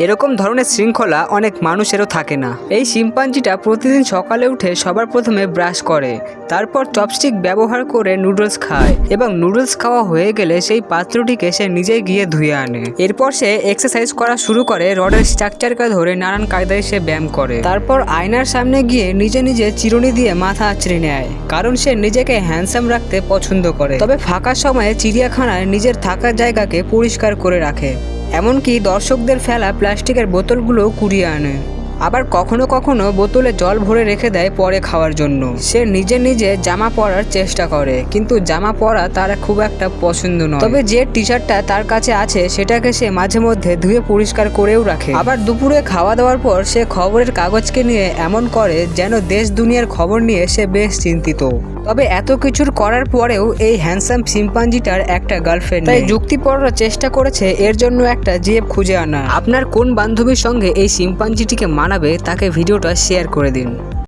এরকম ধরনের শৃঙ্খলা অনেক মানুষেরও থাকে না। এই শিম্পাঞ্জিটা প্রতিদিন সকালে উঠে সবার প্রথমে ব্রাশ করে, তারপর চপস্টিক ব্যবহার করে নুডলস খায় এবং নুডলস খাওয়া হয়ে গেলে সেই পাত্রটিকে সে নিজেই গিয়ে ধুয়ে আনে। এরপর সে এক্সারসাইজ করা শুরু করে, রডের স্ট্রাকচারকে ধরে নানান কায়দায় সে ব্যায়াম করে। তারপর আয়নার সামনে গিয়ে নিজে নিজে চিরুনি দিয়ে মাথা আঁচড়ে নেয়, কারণ সে নিজেকে হ্যান্ডসাম রাখতে পছন্দ করে। তবে ফাঁকা সময়ে চিড়িয়াখানায় নিজের থাকার জায়গাকে পরিষ্কার করে রাখে, এমনকি দর্শকদের ফেলা প্লাস্টিকের বোতলগুলো কুড়িয়ে আনে। আবার কখনো কখনো বোতলে জল ভরে রেখে দেয় পরে খাওয়ার জন্য। সে নিজে নিজে জামা পরার চেষ্টা করে, কিন্তু জামা পরা তার খুব একটা পছন্দ নয়। তবে যে টি শার্টটা তার কাছে আছে সেটাকে সে মাঝে মধ্যে ধুয়ে পরিষ্কার করেও রাখে। আবার দুপুরে খাওয়া দাওয়ার পর সে খবরের কাগজকে নিয়ে এমন করে যেন দেশ দুনিয়ার খবর নিয়ে সে বেশ চিন্তিত। তবে এত কিছুর করার পরেও এই হ্যান্ডসাম শিম্পাঞ্জিটার একটা গার্লফ্রেন্ড, তাই যুক্তিপররা চেষ্টা করেছে এর জন্য একটা জিএফ খুঁজে আনা। আপনার কোন বান্ধবীর সঙ্গে এই শিম্পাঞ্জিটিকে মানাবে তাকে ভিডিওটা শেয়ার করে দিন।